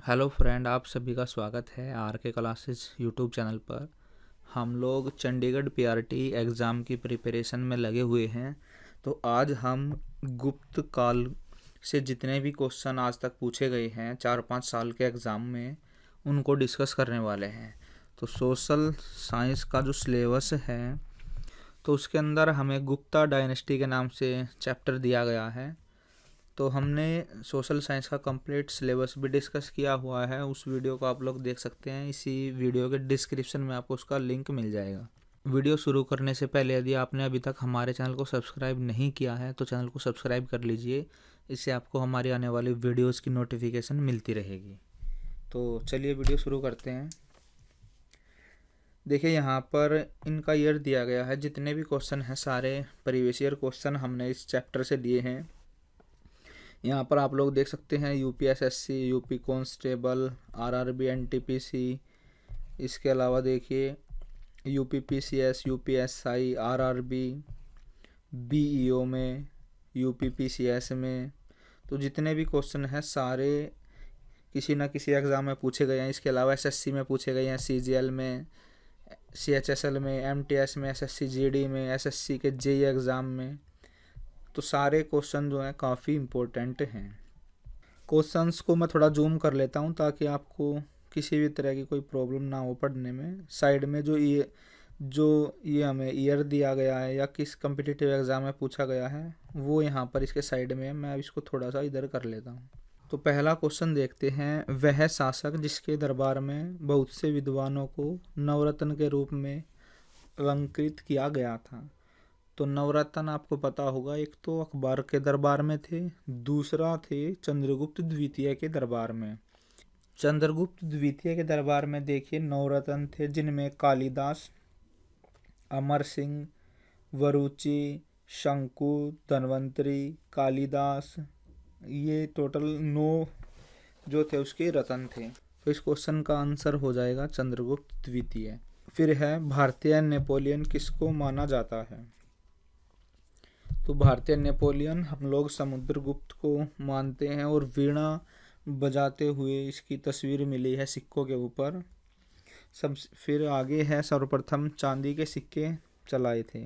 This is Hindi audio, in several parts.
हेलो फ्रेंड, आप सभी का स्वागत है आर के क्लासेस यूट्यूब चैनल पर। हम लोग चंडीगढ़ पीआरटी एग्ज़ाम की प्रिपरेशन में लगे हुए हैं। तो आज हम गुप्त काल से जितने भी क्वेश्चन आज तक पूछे गए हैं 4-5 साल के एग्ज़ाम में, उनको डिस्कस करने वाले हैं। तो सोशल साइंस का जो सिलेबस है, तो उसके अंदर हमें गुप्ता डायनेस्टी के नाम से चैप्टर दिया गया है। तो हमने सोशल साइंस का कंप्लीट सिलेबस भी डिस्कस किया हुआ है। उस वीडियो को आप लोग देख सकते हैं। इसी वीडियो के डिस्क्रिप्शन में आपको उसका लिंक मिल जाएगा। वीडियो शुरू करने से पहले यदि आपने अभी तक हमारे चैनल को सब्सक्राइब नहीं किया है तो चैनल को सब्सक्राइब कर लीजिए। इससे आपको हमारी आने वाली वीडियोज़ की नोटिफिकेशन मिलती रहेगी। तो चलिए वीडियो शुरू करते हैं। देखिए, यहाँ पर इनका ईयर दिया गया है। जितने भी क्वेश्चन हैं सारे प्रीवियस ईयर क्वेश्चन हमने इस चैप्टर से लिए हैं। यहाँ पर आप लोग देख सकते हैं UPSSC, UP constable, RRB, NTPC. इसके अलावा देखिए यूपीपीसीएस, यूपीएसआई, आरआरबी, बीईओ में, यूपीपीसीएस में। तो जितने भी क्वेश्चन हैं सारे किसी ना किसी एग्ज़ाम में पूछे गए हैं। इसके अलावा एसएससी में पूछे गए हैं, सीजीएल में, सीएचएसएल में, एमटीएस में, एसएससी जीडी में, एसएससी के जेईई एग्ज़ाम में। तो सारे क्वेश्चन जो हैं काफ़ी इम्पोर्टेंट हैं। क्वेश्चंस को मैं थोड़ा जूम कर लेता हूँ ताकि आपको किसी भी तरह की कोई प्रॉब्लम ना हो पढ़ने में। साइड में जो ये हमें ईयर दिया गया है या किस कम्पिटिटिव एग्ज़ाम में पूछा गया है वो यहाँ पर इसके साइड में है। मैं इसको थोड़ा सा इधर कर लेता हूँ। तो पहला क्वेश्चन देखते हैं। वह शासक जिसके दरबार में बहुत से विद्वानों को नवरत्न के रूप में अलंकृत किया गया था। तो नवरत्न आपको पता होगा, एक तो अकबर के दरबार में थे, दूसरा थे चंद्रगुप्त द्वितीय के दरबार में। चंद्रगुप्त द्वितीय के दरबार में देखिए नवरत्न थे, जिनमें कालिदास, अमर सिंह, वरुचि, शंकु, धन्वंतरी, कालिदास, ये टोटल 9 जो थे उसके रत्न थे। तो इस क्वेश्चन का आंसर हो जाएगा चंद्रगुप्त द्वितीय। फिर है भारतीय नेपोलियन किसको माना जाता है। तो भारतीय नेपोलियन हम लोग समुद्रगुप्त को मानते हैं और वीणा बजाते हुए इसकी तस्वीर मिली है सिक्कों के ऊपर। सब फिर आगे है सर्वप्रथम चांदी के सिक्के चलाए थे।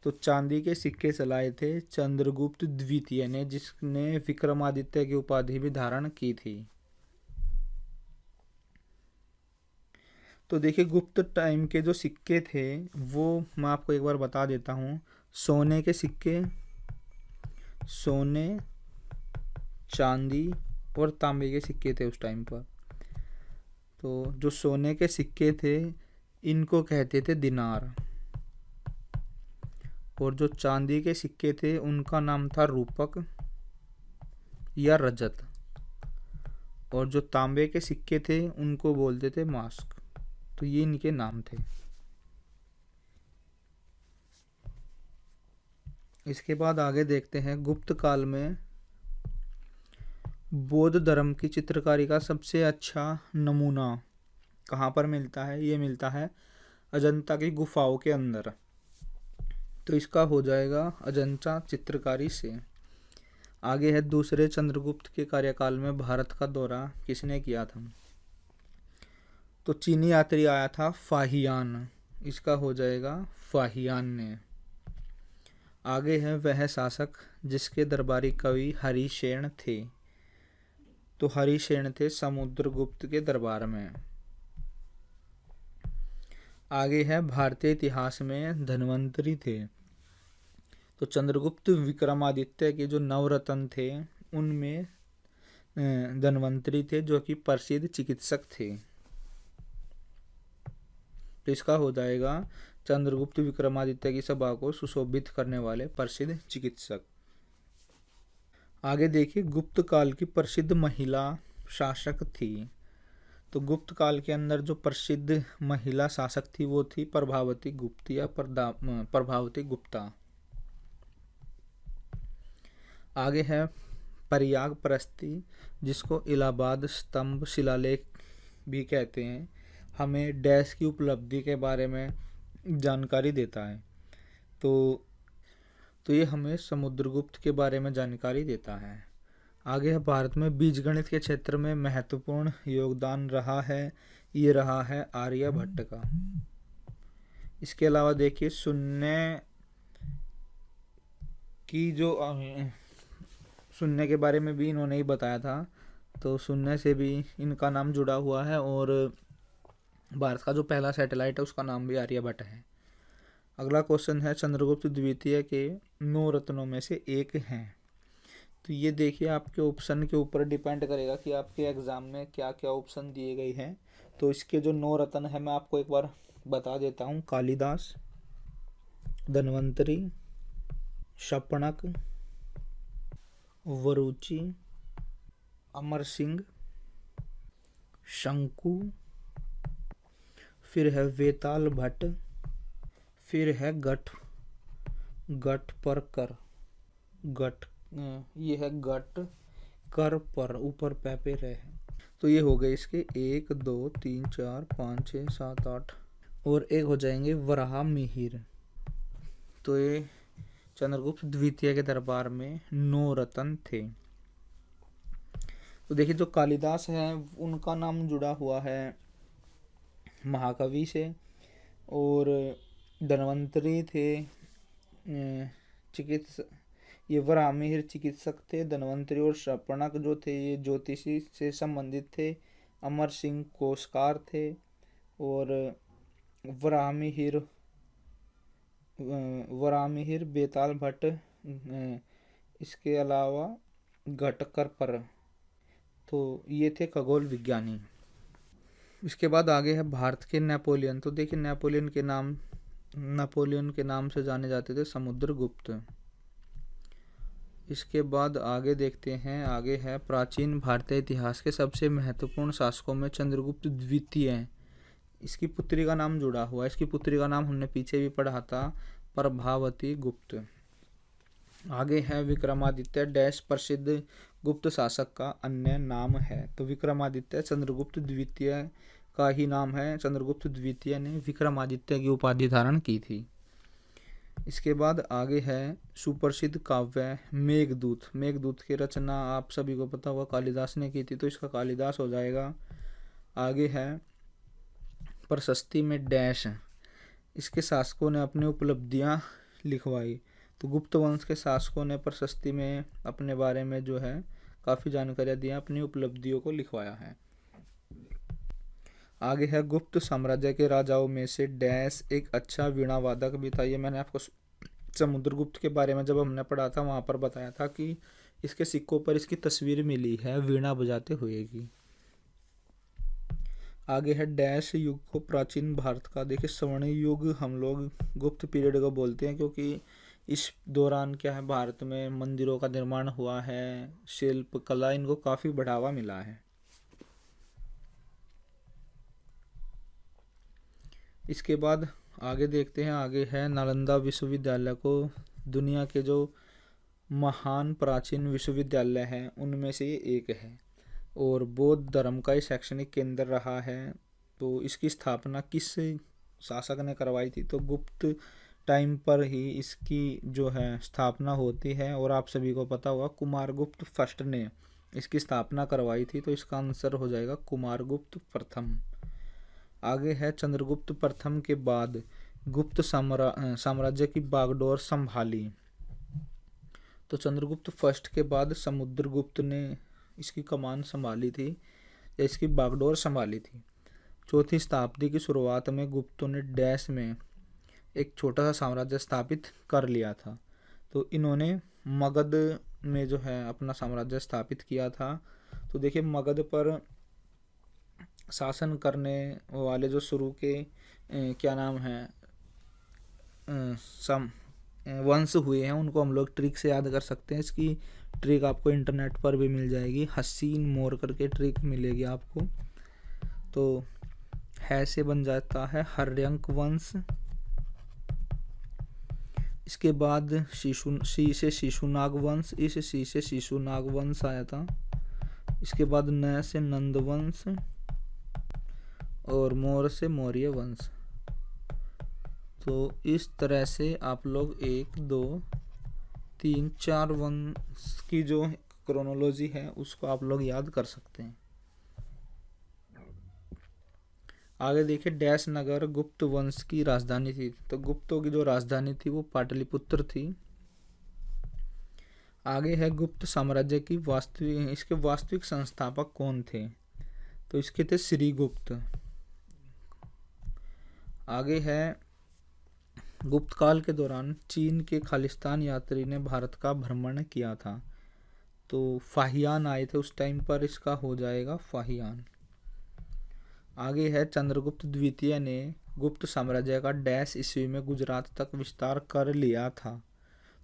तो चांदी के सिक्के चलाए थे चंद्रगुप्त द्वितीय ने, जिसने विक्रमादित्य की उपाधि भी धारण की थी। तो देखिए गुप्त टाइम के जो सिक्के थे वो मैं आपको एक बार बता देता हूँ। सोने के सिक्के, सोने, चांदी और तांबे के सिक्के थे उस टाइम पर। तो जो सोने के सिक्के थे इनको कहते थे दिनार, और जो चांदी के सिक्के थे उनका नाम था रूपक या रजत, और जो तांबे के सिक्के थे उनको बोलते थे मास्क। तो ये इनके नाम थे। इसके बाद आगे देखते हैं गुप्त काल में बौद्ध धर्म की चित्रकारी का सबसे अच्छा नमूना कहाँ पर मिलता है। ये मिलता है अजंता की गुफाओं के अंदर। तो इसका हो जाएगा अजंता चित्रकारी से। आगे है दूसरे चंद्रगुप्त के कार्यकाल में भारत का दौरा किसने किया था। तो चीनी यात्री आया था फाहियान। इसका हो जाएगा फाहियान ने। आगे है वह शासक जिसके दरबारी कवि हरिशेन थे। तो हरिशेन थे समुद्रगुप्त के दरबार में। आगे है भारतीय इतिहास में धन्वंतरी थे। तो चंद्रगुप्त विक्रमादित्य के जो नवरत्न थे उनमें धन्वंतरी थे, जो कि प्रसिद्ध चिकित्सक थे। तो इसका हो जाएगा चंद्रगुप्त विक्रमादित्य की सभा को सुशोभित करने वाले प्रसिद्ध चिकित्सक। आगे देखिए गुप्त काल की प्रसिद्ध महिला शासक थी। तो गुप्त काल के अंदर जो प्रसिद्ध महिला शासक थी वो थी प्रभावती गुप्त या प्रभावती गुप्ता। आगे है प्रयाग प्रस्ती, जिसको इलाहाबाद स्तंभ शिलालेख भी कहते हैं, हमें डैश की उपलब्धि के बारे में जानकारी देता है। तो ये हमें समुद्रगुप्त के बारे में जानकारी देता है। आगे है भारत में बीजगणित के क्षेत्र में महत्वपूर्ण योगदान रहा है, ये रहा है आर्यभट्ट का। इसके अलावा देखिए शून्य की जो शून्य के बारे में भी इन्होंने ही बताया था, तो शून्य से भी इनका नाम जुड़ा हुआ है और भारत का जो पहला सैटेलाइट है उसका नाम भी आर्यभट्ट है। अगला क्वेश्चन है चंद्रगुप्त द्वितीय के 9 रत्नों में से एक हैं। तो ये देखिए आपके ऑप्शन के ऊपर डिपेंड करेगा कि आपके एग्जाम में क्या क्या ऑप्शन दिए गए हैं। तो इसके जो 9 रत्न है मैं आपको एक बार बता देता हूँ। कालिदास, धन्वंतरी, शपणक, वरुचि, अमर सिंह, शंकु, फिर है वेताल भट्ट, फिर है गट पर कर, गट ये है गट कर पर, ऊपर पे रहे। तो ये हो गए इसके 1 2 3 4 5 6 7 8 और एक हो जाएंगे वराह मिहिर। तो ये चंद्रगुप्त द्वितीय के दरबार में 9 रत्न थे। तो देखिए जो कालिदास है उनका नाम जुड़ा हुआ है महाकवि से, और धन्वंतरी थे ये वराहमिहिर चिकित्सक थे। धन्वंतरी और शपणक जो थे ये ज्योतिषी से संबंधित थे। अमर सिंह कोशकार थे और वराहमिहिर बेताल भट्ट, इसके अलावा घटकर पर, तो ये थे खगोल विज्ञानी। इसके बाद आगे है भारत के नेपोलियन। तो देखिए नेपोलियन के नाम से जाने जाते थे समुद्रगुप्त। इसके बाद आगे देखते हैं, आगे है प्राचीन भारतीय इतिहास के सबसे महत्वपूर्ण शासकों में चंद्रगुप्त द्वितीय। इसकी पुत्री का नाम जुड़ा हुआ है। इसकी पुत्री का नाम हमने पीछे भी पढ़ा था, प्रभावती गुप्त। आगे है विक्रमादित्य डैश प्रसिद्ध गुप्त शासक का अन्य नाम है। तो विक्रमादित्य चंद्रगुप्त द्वितीय का ही नाम है। चंद्रगुप्त द्वितीय ने विक्रमादित्य की उपाधि धारण की थी। इसके बाद आगे है सुप्रसिद्ध काव्य मेघदूत। मेघदूत की रचना आप सभी को पता होगा कालिदास ने की थी, तो इसका कालिदास हो जाएगा। आगे है प्रशस्ति में डैश, इसके शासकों ने अपनी उपलब्धियां लिखवाई। तो गुप्त वंश के शासकों ने प्रशस्ति में अपने बारे में जो है काफ़ी जानकारियाँ दी, अपनी उपलब्धियों को लिखवाया है। आगे है गुप्त साम्राज्य के राजाओं में से डैश एक अच्छा वीणा वादक भी था। ये मैंने आपको समुद्रगुप्त के बारे में जब हमने पढ़ा था वहाँ पर बताया था कि इसके सिक्कों पर इसकी तस्वीर मिली है वीणा बजाते हुए की। आगे है डैश युग को प्राचीन भारत का। देखिए स्वर्ण युग हम लोग गुप्त पीरियड को बोलते हैं, क्योंकि इस दौरान क्या है भारत में मंदिरों का निर्माण हुआ है, शिल्प कला इनको काफ़ी बढ़ावा मिला है। इसके बाद आगे देखते हैं, आगे है नालंदा विश्वविद्यालय को दुनिया के जो महान प्राचीन विश्वविद्यालय हैं उनमें से ये एक है और बौद्ध धर्म का ये शैक्षणिक केंद्र रहा है। तो इसकी स्थापना किस शासक ने करवाई थी? तो गुप्त टाइम पर ही इसकी जो है स्थापना होती है और आप सभी को पता होगा कुमारगुप्त फर्स्ट ने इसकी स्थापना करवाई थी। तो इसका आंसर हो जाएगा कुमारगुप्त प्रथम। आगे है चंद्रगुप्त प्रथम के बाद गुप्त साम्राज्य की बागडोर संभाली। तो चंद्रगुप्त फर्स्ट के बाद समुद्रगुप्त ने इसकी कमान संभाली थी या इसकी बागडोर संभाली थी। चौथी शताब्दी की शुरुआत में गुप्तों ने डैश में एक छोटा सा साम्राज्य स्थापित कर लिया था। तो इन्होंने मगध में जो है अपना साम्राज्य स्थापित किया था। तो देखिए मगध पर शासन करने वाले जो शुरू के क्या नाम है वंश हुए हैं उनको हम लोग ट्रिक से याद कर सकते हैं। इसकी ट्रिक आपको इंटरनेट पर भी मिल जाएगी, हसीन मोर करके ट्रिक मिलेगी आपको। तो है से बन जाता है हर्यंक वंश। इसके बाद सी से शिशुनाग वंश, इस सी से शिशुनाग वंश आया था। इसके बाद न से नंद वंश और मोर से मौर्य वंश। तो इस तरह से आप लोग 1 2 3 4 वंश की जो क्रोनोलॉजी है उसको आप लोग याद कर सकते हैं। आगे देखिए, डैश नगर गुप्त वंश की राजधानी थी। तो गुप्तों की जो राजधानी थी वो पाटलिपुत्र थी। आगे है गुप्त साम्राज्य की इसके वास्तविक संस्थापक कौन थे? तो इसके थे श्रीगुप्त। आगे है, गुप्त काल के दौरान चीन के खालिस्तान यात्री ने भारत का भ्रमण किया था। तो फाहियान आए थे उस टाइम पर, इसका हो जाएगा फाहियान। आगे है, चंद्रगुप्त द्वितीय ने गुप्त साम्राज्य का डैश ईस्वी में गुजरात तक विस्तार कर लिया था।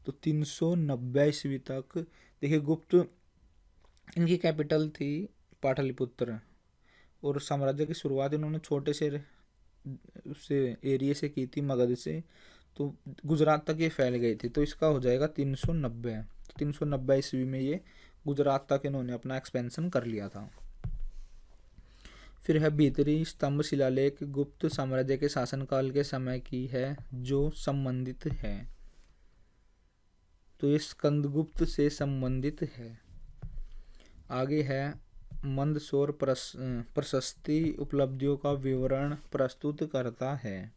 तो 390 ईस्वी तक। देखिए, गुप्त इनकी कैपिटल थी पाटलिपुत्र, और साम्राज्य की शुरुआत इन्होंने छोटे से उससे एरिया से की थी, मगध से। तो गुजरात तक ये फैल गई थी। तो इसका हो जाएगा 390। 390 ईस्वी में ये गुजरात तक इन्होंने अपना एक्सपेंशन कर लिया था। फिर है भीतरी स्तंभ शिलालेख गुप्त साम्राज्य के शासनकाल के समय की है जो संबंधित है। तो ये स्कंदगुप्त से संबंधित है। आगे है, मंदसौर प्रशस्ति उपलब्धियों का विवरण प्रस्तुत करता है।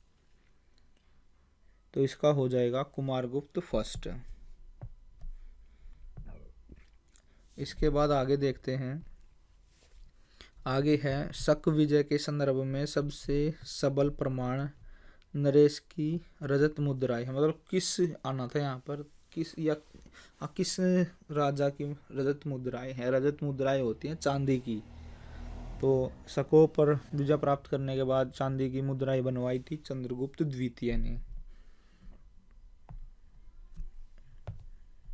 तो इसका हो जाएगा कुमारगुप्त फर्स्ट। इसके बाद आगे देखते हैं। आगे है, शक विजय के संदर्भ में सबसे सबल प्रमाण नरेश की रजत मुद्राएं है। मतलब किस आना था यहाँ पर, किस राजा की रजत मुद्राएं हैं? रजत मुद्राएं होती हैं चांदी की। तो शकों पर विजय प्राप्त करने के बाद चांदी की मुद्राएं बनवाई थी चंद्रगुप्त द्वितीय ने।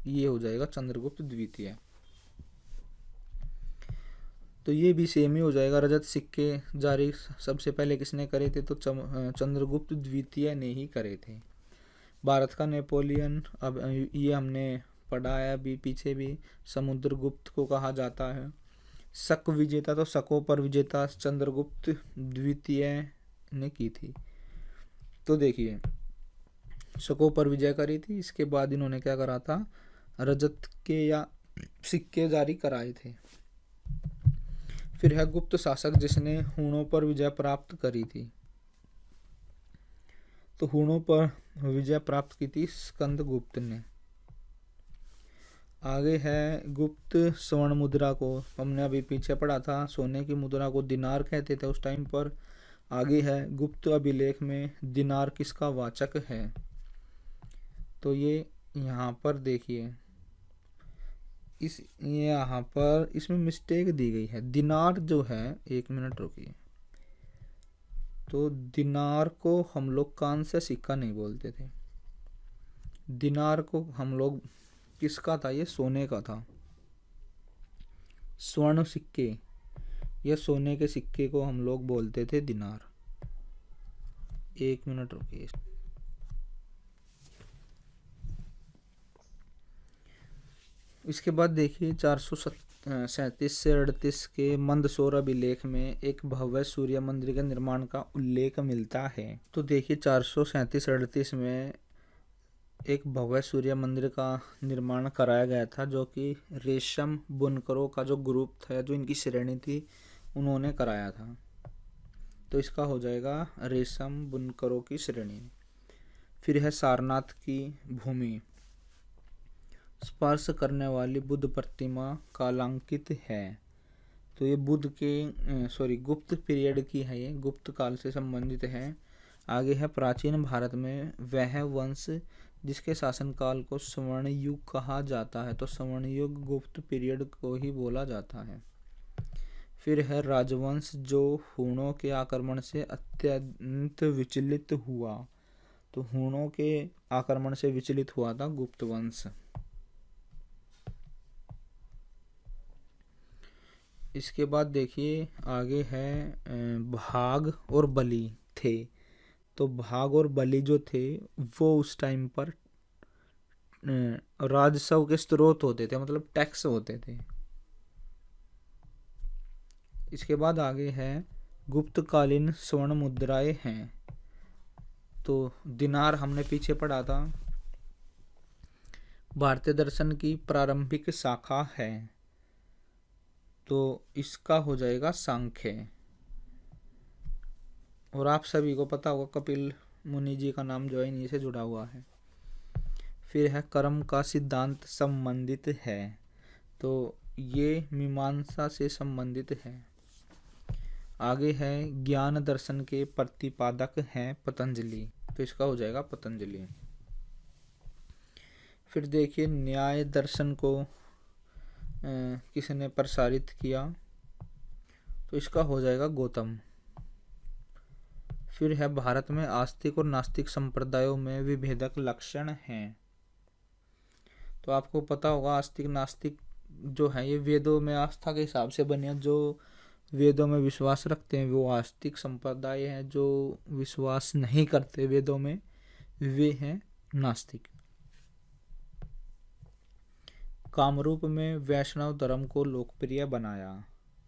ये हो जाएगा चंद्रगुप्त द्वितीय। तो ये भी सेम ही हो जाएगा। रजत सिक्के जारी सबसे पहले किसने करे थे? तो चंद्रगुप्त द्वितीय ने ही करे थे। भारत का नेपोलियन, अब ये हमने पढ़ा है अभी पीछे भी, समुद्रगुप्त को कहा जाता है। शक विजेता, तो शकों पर विजेता चंद्रगुप्त द्वितीय ने की थी। तो देखिए, शकों पर विजय करी थी, इसके बाद इन्होंने क्या करा था? रजत के या सिक्के जारी कराए थे। फिर है गुप्त शासक जिसने हूणों पर विजय प्राप्त करी थी। तो हूणों पर विजय प्राप्त की थी स्कंदगुप्त ने। आगे है, गुप्त स्वर्ण मुद्रा को हमने अभी पीछे पढ़ा था, सोने की मुद्रा को दिनार कहते थे उस टाइम पर। आगे है, गुप्त अभिलेख में दिनार किसका वाचक है? तो ये यहाँ पर देखिए, यहाँ पर इसमें मिस्टेक दी गई है। दिनार जो है, एक मिनट रुकिए, तो दिनार को हम लोग कांस्य से सिक्का नहीं बोलते थे। दिनार को हम लोग किसका था? ये सोने का था। स्वर्ण सिक्के या सोने के सिक्के को हम लोग बोलते थे दिनार। एक मिनट रुकिए। इसके बाद देखिए, 437 से 38 के मंदसौर अभिलेख में एक भव्य सूर्य मंदिर के निर्माण का उल्लेख मिलता है। तो देखिए, 437-38 में एक भव्य सूर्य मंदिर का निर्माण कराया गया था, जो कि रेशम बुनकरों का जो ग्रुप था, जो इनकी श्रेणी थी, उन्होंने कराया था। तो इसका हो जाएगा रेशम बुनकरों की श्रेणी। फिर है, सारनाथ की भूमि स्पर्श करने वाली बुद्ध प्रतिमा कालांकित है। तो ये गुप्त पीरियड की है, ये गुप्त काल से संबंधित है। आगे है, प्राचीन भारत में वह वंश जिसके शासनकाल को स्वर्ण युग कहा जाता है। तो स्वर्ण युग गुप्त पीरियड को ही बोला जाता है। फिर है, राजवंश जो हूणों के आक्रमण से अत्यंत विचलित हुआ। तो हूणों के आक्रमण से विचलित हुआ था गुप्त वंश। इसके बाद देखिए, आगे है, भाग और बलि थे। तो भाग और बलि जो थे वो उस टाइम पर राजस्व के स्रोत होते थे, मतलब टैक्स होते थे। इसके बाद आगे है, गुप्तकालीन स्वर्ण मुद्राएं हैं। तो दिनार हमने पीछे पढ़ा था, भारतीय दर्शन की प्रारंभिक शाखा है। तो इसका हो जाएगा सांख्य। और आप सभी को पता होगा कपिल मुनि जी का नाम जो है इन्हीं से जुड़ा हुआ है। फिर है कर्म का सिद्धांत संबंधित है, तो ये मीमांसा से संबंधित है। आगे है ज्ञान दर्शन के प्रतिपादक हैं पतंजलि, तो इसका हो जाएगा पतंजलि। फिर देखिए न्याय दर्शन को किसने प्रसारित किया, तो इसका हो जाएगा गौतम। फिर है भारत में आस्तिक और नास्तिक संप्रदायों में विभेदक लक्षण हैं, तो आपको पता होगा आस्तिक नास्तिक जो है ये वेदों में आस्था के हिसाब से बने हैं। जो वेदों में विश्वास रखते हैं वो आस्तिक संप्रदाय हैं, जो विश्वास नहीं करते वेदों में वे हैं नास्तिक। कामरूप में वैष्णव धर्म को लोकप्रिय बनाया,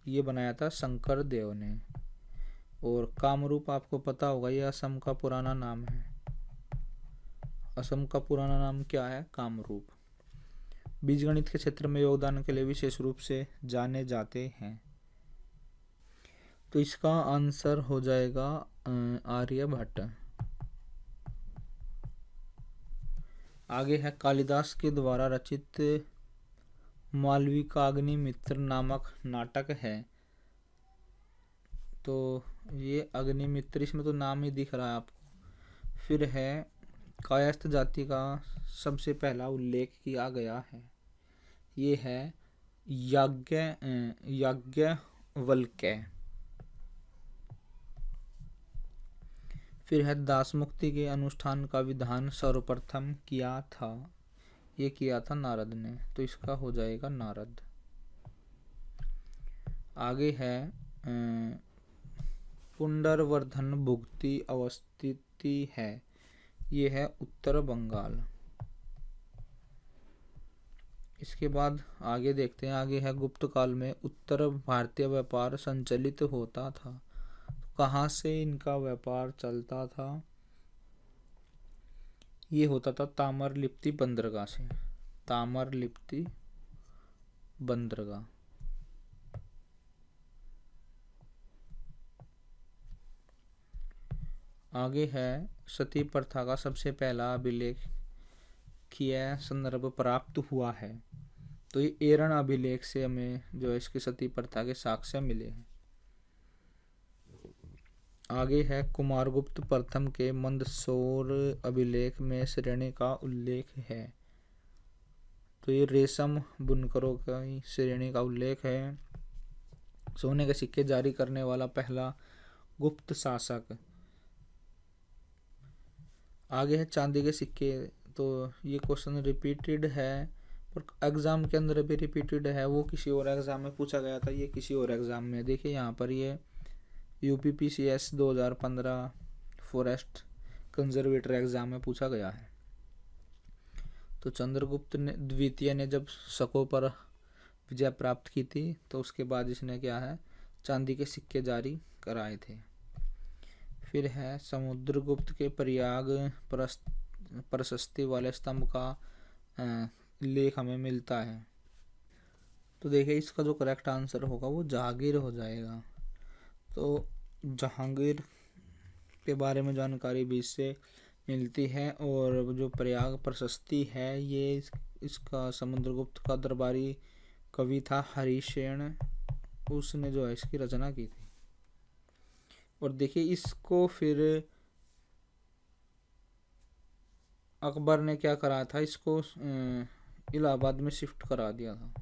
ये बनाया था शंकर देव ने। और कामरूप आपको पता होगा ये असम का पुराना नाम है। असम का पुराना नाम क्या है? कामरूप। बीजगणित के क्षेत्र में योगदान के लिए विशेष रूप से जाने जाते हैं, तो इसका आंसर हो जाएगा आर्यभट्ट। आगे है कालिदास के द्वारा रचित मालविकाग्निमित्र नामक नाटक है, तो ये अग्निमित्र, इसमें तो नाम ही दिख रहा है आपको। फिर है कायस्थ जाति का सबसे पहला उल्लेख किया गया है, ये है याज्ञवल्क्य। फिर है दास मुक्ति के अनुष्ठान का विधान सर्वप्रथम किया था, ये किया था नारद ने, तो इसका हो जाएगा नारद। आगे है पुंडरवर्धन भुक्ति अवस्थिति है, ये है उत्तर बंगाल। इसके बाद आगे देखते हैं, आगे है गुप्त काल में उत्तर भारतीय व्यापार संचालित होता था, कहाँ से इनका व्यापार चलता था? ये होता था ताम्रलिप्ति बंदरगाह से, ताम्रलिप्ति बंदरगाह। आगे है सती प्रथा का सबसे पहला अभिलेख किया संदर्भ प्राप्त हुआ है, तो ये एरन अभिलेख से हमें जो है इसकी सती प्रथा के साक्ष्य मिले हैं। आगे है कुमारगुप्त प्रथम के मंदसौर अभिलेख में श्रेणी का उल्लेख है, तो ये रेशम बुनकरों की श्रेणी का उल्लेख है। सोने के सिक्के जारी करने वाला पहला गुप्त शासक। आगे है चांदी के सिक्के, तो ये क्वेश्चन रिपीटेड है पर एग्जाम के अंदर भी रिपीटेड है, वो किसी और एग्जाम में पूछा गया था, ये किसी और एग्जाम में। देखिए यहाँ पर ये UPPCS 2015 फॉरेस्ट कंजर्वेटर एग्जाम में पूछा गया है। तो चंद्रगुप्त ने द्वितीय ने जब शकों पर विजय प्राप्त की थी, तो उसके बाद इसने क्या है चांदी के सिक्के जारी कराए थे। फिर है समुद्रगुप्त के प्रयाग प्रशस्ति वाले स्तंभ का लेख हमें मिलता है, तो देखिए इसका जो करेक्ट आंसर होगा वो जहांगीर हो जाएगा। तो जहांगीर के बारे में जानकारी भी इससे मिलती है। और जो प्रयाग प्रशस्ति है ये इसका समुद्रगुप्त का दरबारी कवि था हरिसेन, उसने जो है इसकी रचना की थी। और देखिए इसको फिर अकबर ने क्या करा था, इसको इलाहाबाद में शिफ्ट करा दिया था।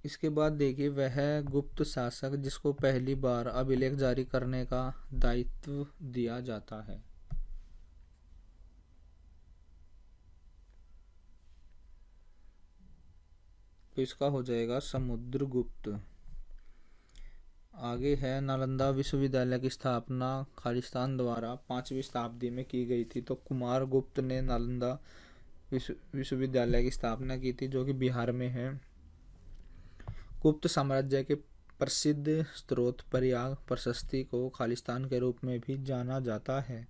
इसके बाद देखिए वह गुप्त शासक जिसको पहली बार अभिलेख जारी करने का दायित्व दिया जाता है, तो इसका हो जाएगा समुद्रगुप्त। आगे है नालंदा विश्वविद्यालय की स्थापना खालिस्तान द्वारा 5वीं शताब्दी में की गई थी, तो कुमारगुप्त ने नालंदा विश्वविद्यालय की स्थापना की थी जो कि बिहार में है। गुप्त साम्राज्य के प्रसिद्ध स्रोत प्रयाग प्रशस्ति को खालिस्तान के रूप में भी जाना जाता है,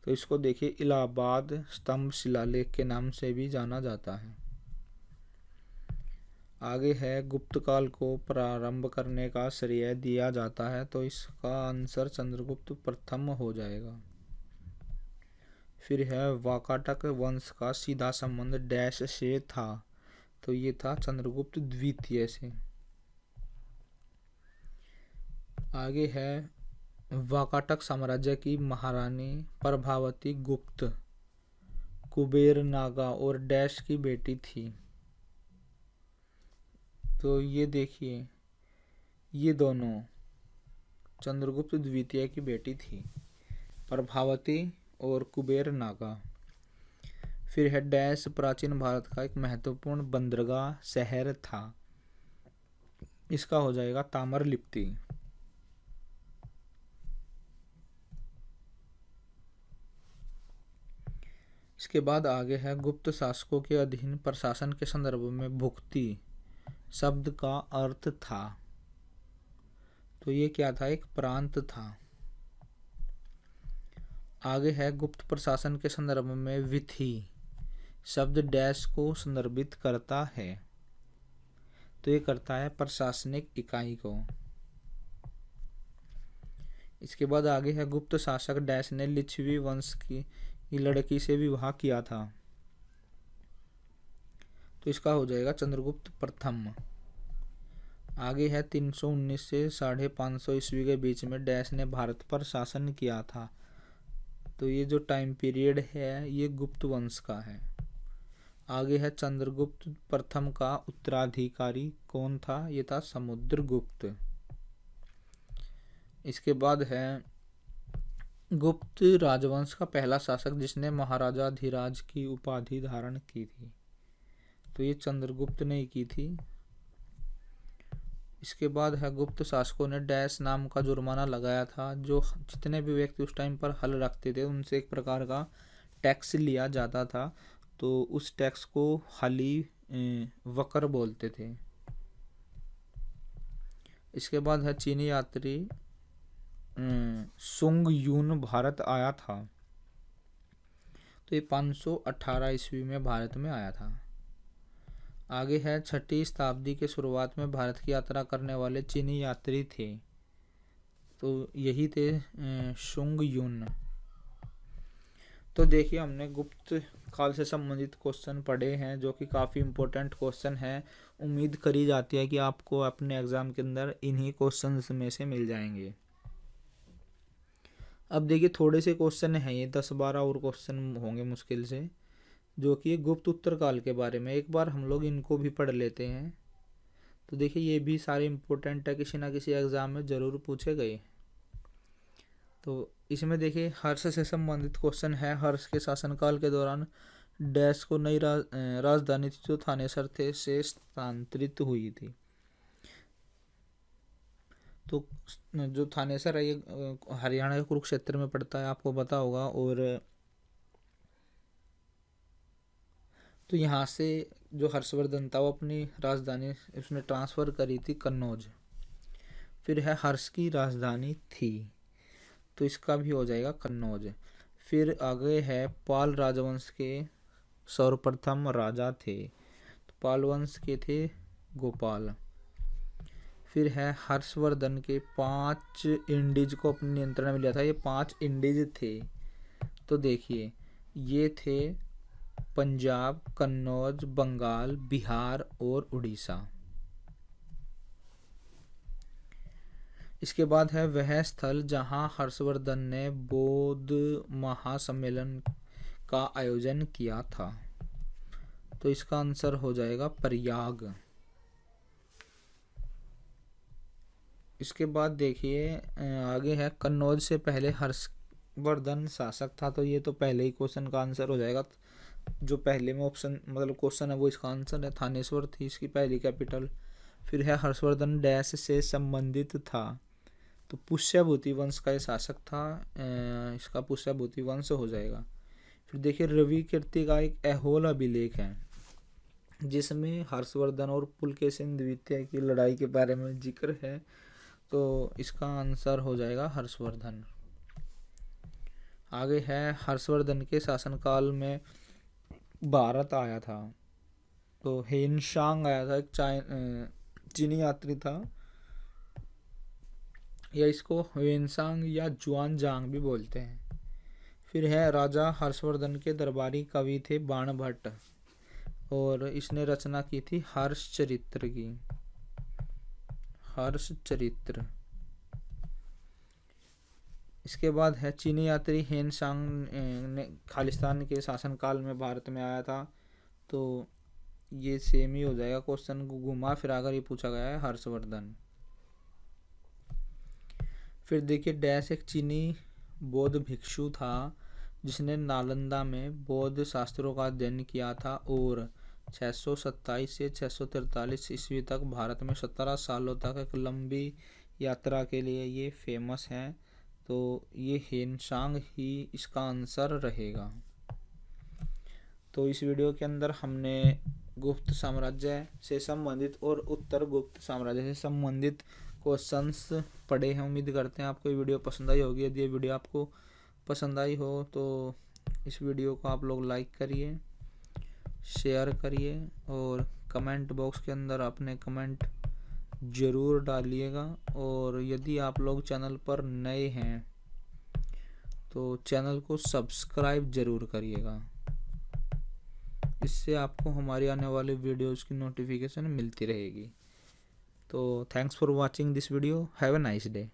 तो इसको देखिए इलाहाबाद स्तंभ शिलालेख के नाम से भी जाना जाता है। आगे है गुप्त काल को प्रारंभ करने का श्रेय दिया जाता है, तो इसका आंसर चंद्रगुप्त प्रथम हो जाएगा। फिर है वाकाटक वंश का सीधा संबंध डैश से था, तो ये था चंद्रगुप्त द्वितीय से। आगे है वाकाटक साम्राज्य की महारानी प्रभावती गुप्त कुबेर नागा और डैश की बेटी थी। तो ये देखिए ये दोनों चंद्रगुप्त द्वितीय की बेटी थी, प्रभावती और कुबेर नागा। फिर है डैश प्राचीन भारत का एक महत्वपूर्ण बंदरगाह शहर था, इसका हो जाएगा ताम्रलिप्ति। इसके बाद आगे है गुप्त शासकों के अधीन प्रशासन के संदर्भ में भुक्ति शब्द का अर्थ था, तो ये क्या था, एक प्रांत था। आगे है गुप्त प्रशासन के संदर्भ में विधि शब्द डैश को संदर्भित करता है, तो ये करता है प्रशासनिक इकाई को। इसके बाद आगे है गुप्त शासक डैश ने लिच्छवी वंश की लड़की से विवाह किया था, तो इसका हो जाएगा चंद्रगुप्त प्रथम। आगे है 319 से 550 ईस्वी के बीच में डैश ने भारत पर शासन किया था, तो ये जो टाइम पीरियड है ये गुप्त वंश का है। आगे है चंद्रगुप्त प्रथम का उत्तराधिकारी कौन था, ये था समुद्रगुप्त। इसके बाद है गुप्त राजवंश का पहला शासक जिसने महाराजा धीराज की उपाधि धारण की थी, तो ये चंद्रगुप्त ने की थी। इसके बाद है गुप्त शासकों ने डैश नाम का जुर्माना लगाया था, जो जितने भी व्यक्ति उस टाइम पर हल रखते थे उनसे एक प्रकार का टैक्स लिया जाता था, तो उस टैक्स को हली वकर बोलते थे। इसके बाद है चीनी यात्री सुंग यून भारत आया था, तो ये 518 ईस्वी में भारत में आया था। आगे है 6वीं शताब्दी के शुरुआत में भारत की यात्रा करने वाले चीनी यात्री थे, तो यही थे सुंग यून। तो देखिए हमने गुप्त काल से संबंधित क्वेश्चन पढ़े हैं, जो कि काफ़ी इम्पोर्टेंट क्वेश्चन है। उम्मीद करी जाती है कि आपको अपने एग्ज़ाम के अंदर इन्हीं क्वेश्चंस में से मिल जाएंगे। अब देखिए थोड़े से क्वेश्चन हैं, ये 10-12 और क्वेश्चन होंगे मुश्किल से, जो कि गुप्त उत्तर काल के बारे में। एक बार हम लोग इनको भी पढ़ लेते हैं। तो देखिए ये भी सारे इम्पोर्टेंट है, किसी ना किसी एग्ज़ाम में ज़रूर पूछे गए। तो इसमें देखिए हर्ष से संबंधित क्वेश्चन है। हर्ष के शासनकाल के दौरान डैश को नई राजधानी थी जो थानेसर थे से स्थानांतरित हुई थी। तो जो थानेसर है ये हरियाणा के कुरुक्षेत्र में पड़ता है, आपको पता होगा। और तो यहाँ से जो हर्षवर्धन था वो अपनी राजधानी उसने ट्रांसफ़र करी थी कन्नौज। फिर है हर्ष की राजधानी थी, तो इसका भी हो जाएगा कन्नौज। फिर आगे है पाल राजवंश के सर्वप्रथम राजा थे, तो पाल वंश के थे गोपाल। फिर है हर्षवर्धन के 5 इंडीज को अपने नियंत्रण में लिया था, ये 5 इंडीज थे। तो देखिए ये थे पंजाब, कन्नौज, बंगाल, बिहार और उड़ीसा। इसके बाद है वह स्थल जहां हर्षवर्धन ने बौद्ध महासम्मेलन का आयोजन किया था, तो इसका आंसर हो जाएगा प्रयाग। इसके बाद देखिए आगे है कन्नौज से पहले हर्षवर्धन शासक था, तो ये तो पहले ही क्वेश्चन का आंसर हो जाएगा। जो पहले में ऑप्शन मतलब क्वेश्चन है वो इसका आंसर है, थानेश्वर थी इसकी पहली कैपिटल। फिर है हर्षवर्धन डैश से संबंधित था, तो पुष्यभूति वंश का ये शासक था, इसका पुष्यभूति वंश हो जाएगा। फिर देखिए रवि कीर्ति का एक ऐहोल अभिलेख है जिसमें हर्षवर्धन और पुलकेशिन द्वितीय की लड़ाई के बारे में जिक्र है, तो इसका आंसर हो जाएगा हर्षवर्धन। आगे है हर्षवर्धन के शासनकाल में भारत आया था। तो हेनसांग आया था, एक चीनी यात्री था, या इसको वेनसांग या जुआनजांग भी बोलते हैं। फिर है राजा हर्षवर्धन के दरबारी कवि थे बाणभट्ट, और इसने रचना की थी हर्षचरित्र की, हर्षचरित्र। इसके बाद है चीनी यात्री हेनसांग ने खालिस्तान के शासनकाल में भारत में आया था। तो ये सेम ही हो जाएगा, क्वेश्चन को घुमा फिरा कर ये पूछा गया है हर्षवर्धन। फिर देखिए डैश एक चीनी बौद्ध भिक्षु था जिसने नालंदा में बौद्ध शास्त्रों का अध्ययन किया था और 627 से 643 ईस्वी तक भारत में 17 सालों तक एक लंबी यात्रा के लिए ये फेमस है। तो ये हेनसांग ही इसका आंसर रहेगा। तो इस वीडियो के अंदर हमने गुप्त साम्राज्य से संबंधित और उत्तर गुप्त साम्राज्य से संबंधित क्वेश्चंस पढ़े हैं। उम्मीद करते हैं आपको ये वीडियो पसंद आई होगी। यदि ये वीडियो आपको पसंद आई हो तो इस वीडियो को आप लोग लाइक करिए, शेयर करिए और कमेंट बॉक्स के अंदर अपने कमेंट ज़रूर डालिएगा। और यदि आप लोग चैनल पर नए हैं तो चैनल को सब्सक्राइब ज़रूर करिएगा, इससे आपको हमारी आने वाले वीडियोज़ की नोटिफिकेशन मिलती रहेगी। तो thanks for watching this video, have a nice day.